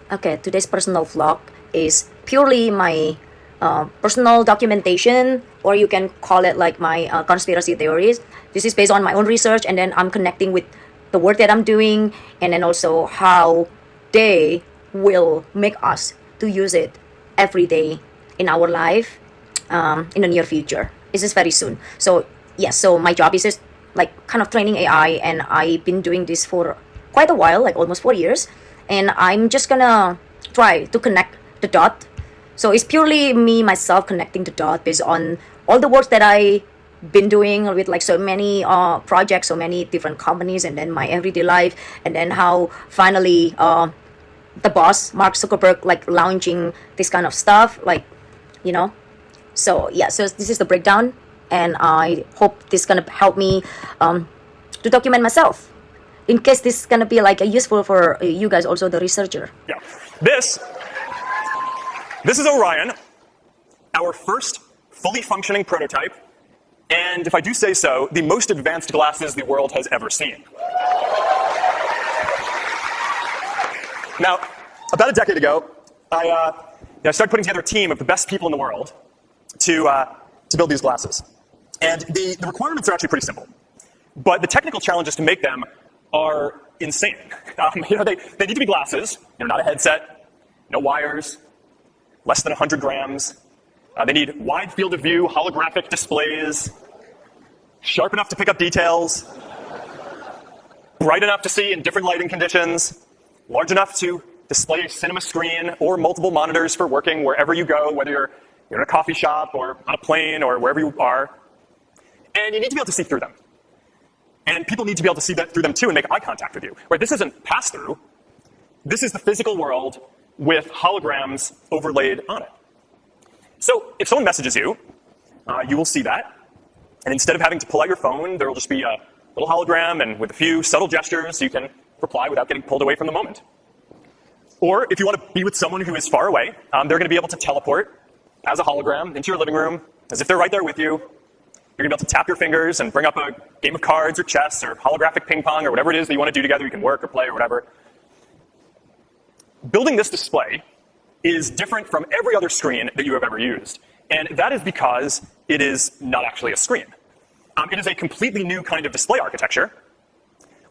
Okay, today's personal vlog is purely my personal documentation, or you can call it like my conspiracy theories. This is based on my own research, and then I'm connecting with the work that I'm doing, and then also how they will make us to use it every day in our life in the near future. This is very soon. So yes, so my job is just like kind of training AI, and I've been doing this for quite a while, like almost 4 years, and I'm just gonna try to connect the dot. So it's purely me myself connecting the dot based on all the work that I been doing with like so many projects, so many different companies, and then my everyday life, and then how finally the boss Mark Zuckerberg like launching this kind of stuff, like you know. So yeah, so this is the breakdown, and I hope this gonna help me to document myself in case this is gonna be like useful for you guys, also the researcher. Yeah. This is Orion, our first fully functioning prototype, and if I do say so, the most advanced glasses the world has ever seen. Now, about a decade ago, I started putting together a team of the best people in the world to build these glasses. And the requirements are actually pretty simple, but the technical challenges to make them are insane. They need to be glasses, not a headset, no wires, less than 100 grams. They need wide field of view, holographic displays, sharp enough to pick up details, bright enough to see in different lighting conditions, large enough to display a cinema screen or multiple monitors for working wherever you go, whether you're in a coffee shop or on a plane or wherever you are. And you need to be able to see through them. And people need to be able to see that through them too and make eye contact with you. Right? This isn't pass-through. This is the physical world with holograms overlaid on it. So if someone messages you, you will see that. And instead of having to pull out your phone, there will just be a little hologram, and with a few subtle gestures, you can reply without getting pulled away from the moment. Or if you want to be with someone who is far away, they're going to be able to teleport as a hologram into your living room, as if they're right there with you. You're going to be able to tap your fingers and bring up a game of cards or chess or holographic ping pong or whatever it is that you want to do together. You can work or play or whatever. Building this display is different from every other screen that you have ever used. And that is because it is not actually a screen. It is a completely new kind of display architecture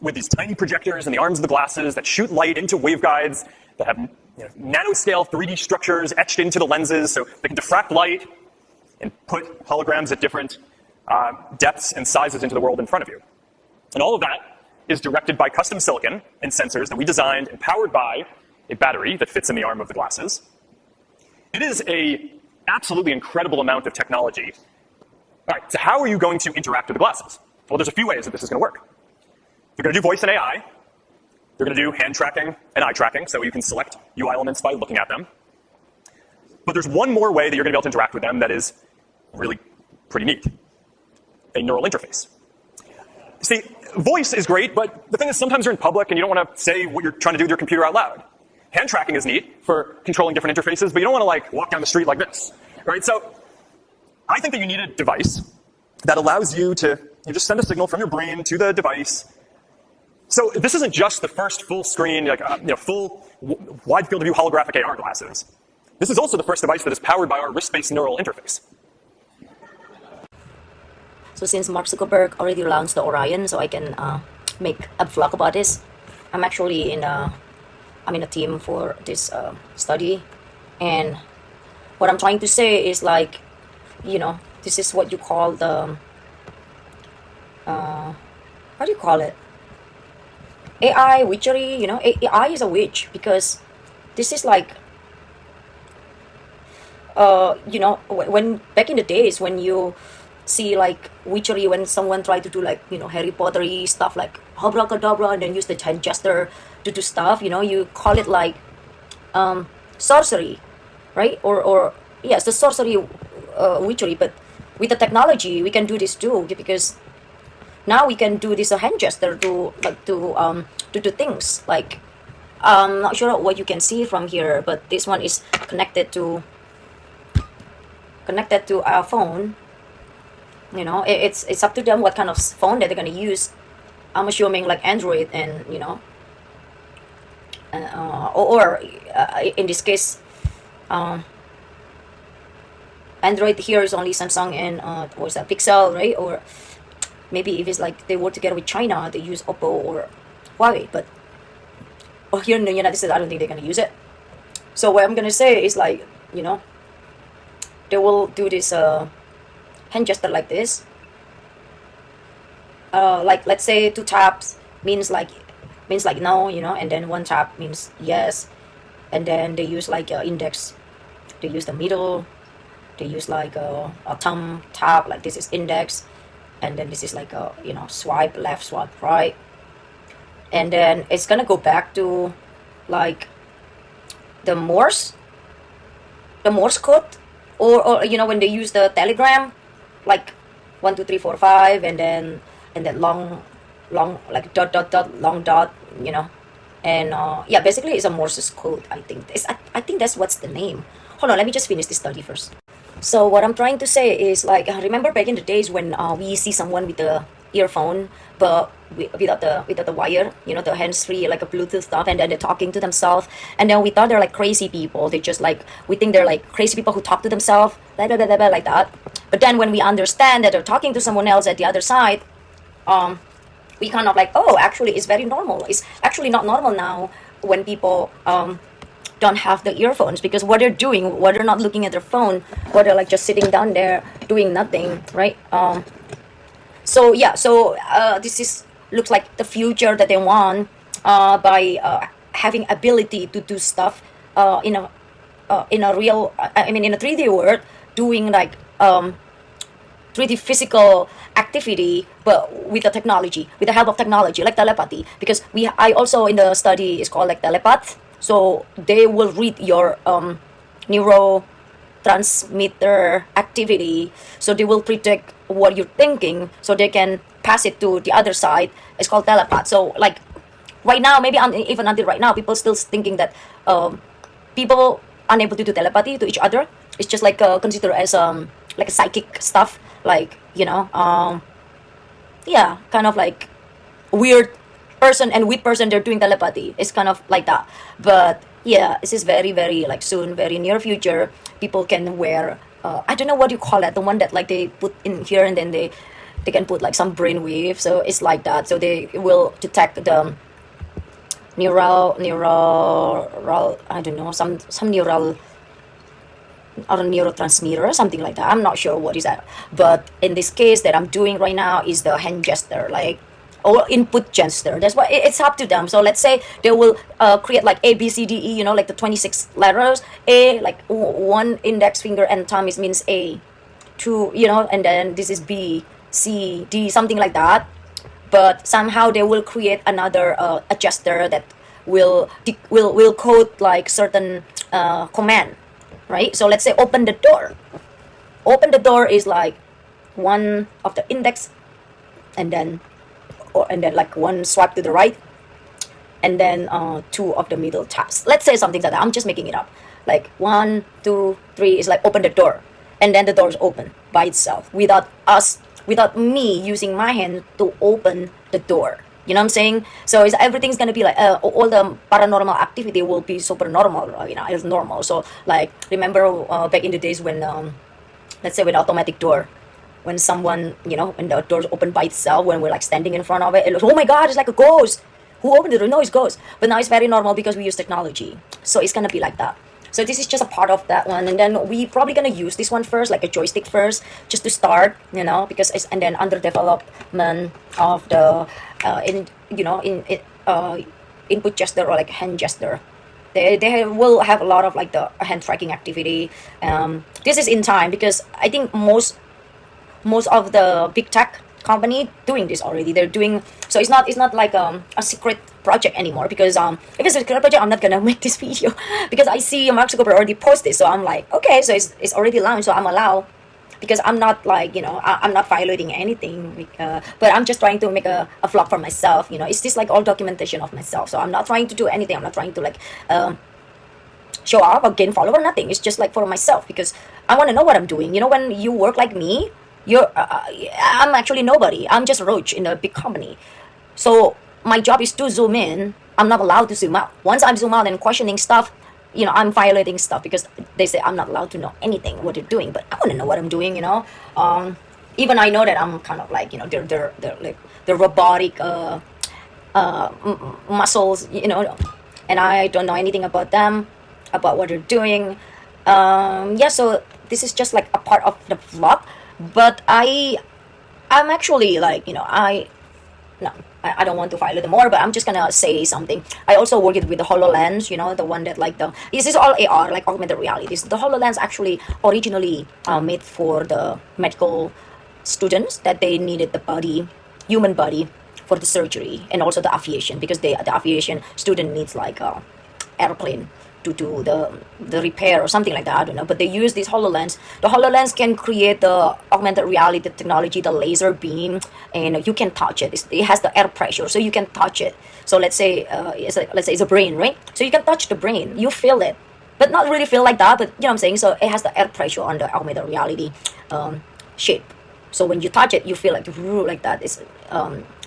with these tiny projectors in the arms of the glasses that shoot light into waveguides that have nanoscale 3D structures etched into the lenses so they can diffract light and put holograms at different depths and sizes into the world in front of you. And all of that is directed by custom silicon and sensors that we designed and powered by a battery that fits in the arm of the glasses. It is an absolutely incredible amount of technology. All right, so how are you going to interact with the glasses? Well, there's a few ways that this is going to work. You're going to do voice and AI. You're going to do hand tracking and eye tracking, so you can select UI elements by looking at them. But there's one more way that you're going to be able to interact with them that is really pretty neat. A neural interface. See, voice is great, but the thing is sometimes you're in public and you don't want to say what you're trying to do with your computer out loud. Hand tracking is neat for controlling different interfaces, but you don't want to like walk down the street like this, right? So I think that you need a device that allows you to just send a signal from your brain to the device. So this isn't just the first full screen, like full wide field of view holographic AR glasses. This is also the first device that is powered by our wrist-based neural interface. So since Mark Zuckerberg already launched the Orion, so I can make a vlog about this. I'm actually in a team for this study, and what I'm trying to say is like, this is what you call the how do you call it? AI witchery. AI is a witch because this is like when back in the days when you see like witchery, when someone tried to do like Harry Pottery stuff like abracadabra and then use the hand gesture to do stuff, you call it like sorcery, right? Or yes, the sorcery witchery. But with the technology we can do this too, because now we can do this hand gesture to do things like I'm not sure what you can see from here, but this one is connected to our phone. It's up to them what kind of phone that they're going to use. I'm assuming like Android, and or in this case, Android here is only Samsung and what's that, Pixel, right? Or maybe if it's like they work together with China, they use Oppo or Huawei. But here in the United States, I don't think they're gonna use it. So what I'm gonna say is like, they will do this hand gesture like this. Like let's say two taps means like no, and then one tap means yes, and then they use like index, they use the middle, they use like a thumb tap, like this is index, and then this is like a swipe left, swipe right, and then it's gonna go back to like the Morse code, or when they use the telegram, like 1 2 3 4 5, and then long like dot dot dot long dot, and yeah, basically it's a Morse's code. I think that's what's the name. Hold on, let me just finish this study first. So what I'm trying to say is like, remember back in the days when we see someone with the earphone, but without the wire, the hands-free, like a Bluetooth stuff, and then they're talking to themselves, and then we thought they're like crazy people. They just like, we think they're like crazy people who talk to themselves, blah, blah, blah, blah, blah, like that. But then when we understand that they're talking to someone else at the other side, we kind of like, oh, actually it's very normal. It's actually not normal now when people don't have the earphones, because what they're doing, what they're not looking at their phone, what they're like just sitting down there doing nothing, right? So yeah, so this is looks like the future that they want by having ability to do stuff in a real, I mean in a 3D world, doing like 3D physical activity, but with the technology, with the help of technology, like telepathy. Because I also in the study is called like telepath. So they will read your neurotransmitter activity. So they will predict what you're thinking, so they can pass it to the other side. It's called telepath. So like right now, maybe even until right now, people still thinking that people unable to do telepathy to each other. It's just like considered as like a psychic stuff, like yeah, kind of like weird person and with person they're doing telepathy. It's kind of like that. But yeah, this is very very like soon, very near future, people can wear I don't know what you call that, the one that like they put in here and then they can put like some brainwave. So it's like that. So they will detect the neural I don't know, some neural or a neurotransmitter or something like that. I'm not sure what is that. But in this case that I'm doing right now is the hand gesture, like, or input gesture. That's why it's up to them. So let's say they will create like A, B, C, D, E, like the 26 letters. A, like one index finger and thumb means A. Two, and then this is B, C, D, something like that. But somehow they will create another a gesture that will code like certain command. Right? So let's say open the door. Open the door is like one of the index, and then like one swipe to the right, and then two of the middle taps. Let's say something like that. I'm just making it up. Like 1 2 3 is like open the door, and then the door is open by itself without me using my hand to open the door. You know what I'm saying? So everything's gonna be like all the paranormal activity will be super normal. It's normal. So like remember back in the days when let's say with automatic door, when someone when the doors open by itself, when we're like standing in front of it, it looks, oh my god, it's like a ghost. Who opened the door? No, it's ghost. But now it's very normal because we use technology. So it's gonna be like that. So this is just a part of that one, and then we probably gonna use this one first, like a joystick first, just to start, because it's, and then under development of the input gesture or like hand gesture. They will have a lot of like the hand tracking activity. This is in time because I think most of the big tech company doing this already. They're doing, so it's not like a secret project anymore, because if it's a secret project, I'm not gonna make this video because I see Mark Zuckerberg already posted. So I'm like, okay, so it's already launched, so I'm allowed, because I'm not like I'm not violating anything, but I'm just trying to make a vlog for myself. It's just like all documentation of myself. So I'm not trying to do anything. I'm not trying to like show off or gain follower, nothing. It's just like for myself, because I want to know what I'm doing. When you work like me, I'm actually nobody. I'm just Roach in a big company. So my job is to zoom in I'm not allowed to zoom out. Once I'm zoom out and questioning stuff, I'm violating stuff because they say I'm not allowed to know anything what they're doing. But I want to know what I'm doing. Even I know that I'm kind of like, they're like the robotic muscles, and I don't know anything about them, about what they're doing. Yeah, so this is just like a part of the vlog, but I'm actually like, no, I don't want to violate them more, but I'm just gonna say something. I also worked with the HoloLens, the one that like this is all AR, like augmented reality. The HoloLens actually originally made for the medical students that they needed the body, human body, for the surgery and also the aviation, because the aviation student needs like a airplane to do the repair or something like that. I don't know, but they use this HoloLens. The HoloLens can create the augmented reality technology, the laser beam, and you can touch it. It has the air pressure, so you can touch it. So let's say it's a brain, right? So you can touch the brain, you feel it, but not really feel like that. But you know what I'm saying. So it has the air pressure on the augmented reality shape. So when you touch it, you feel like that. It's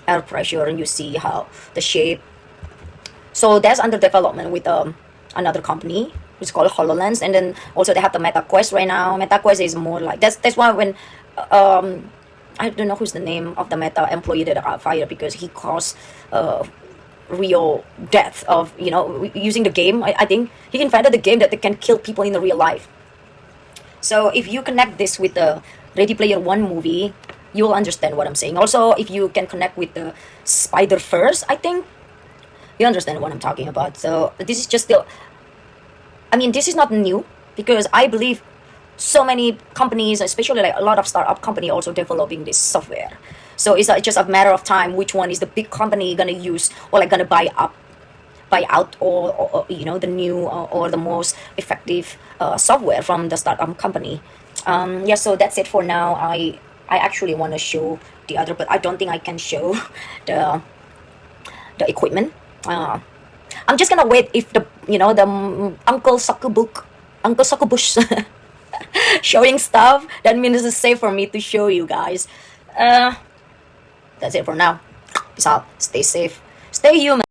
air pressure, and you see how the shape. So that's under development with another company. It's called HoloLens, and then also they have the Meta Quest right now. Meta Quest is more like that's why when I don't know who's the name of the Meta employee that got fired because he caused real death of using the game. I think he invented the game that they can kill people in the real life. So if you connect this with the Ready Player One movie, you'll understand what I'm saying. Also, if you can connect with the Spider-Verse, I think you understand what I'm talking about. So this is just still, this is not new because I believe so many companies, especially like a lot of startup company, also developing this software. So it's just a matter of time which one is the big company gonna use or like gonna buy out or the new or the most effective software from the startup company. Yeah, so that's it for now. I actually want to show the other, but I don't think I can show the equipment. I'm just gonna wait if the Uncle Suckerbush showing stuff. That means it's safe for me to show you guys. That's it for now. Peace out. Stay safe. Stay human.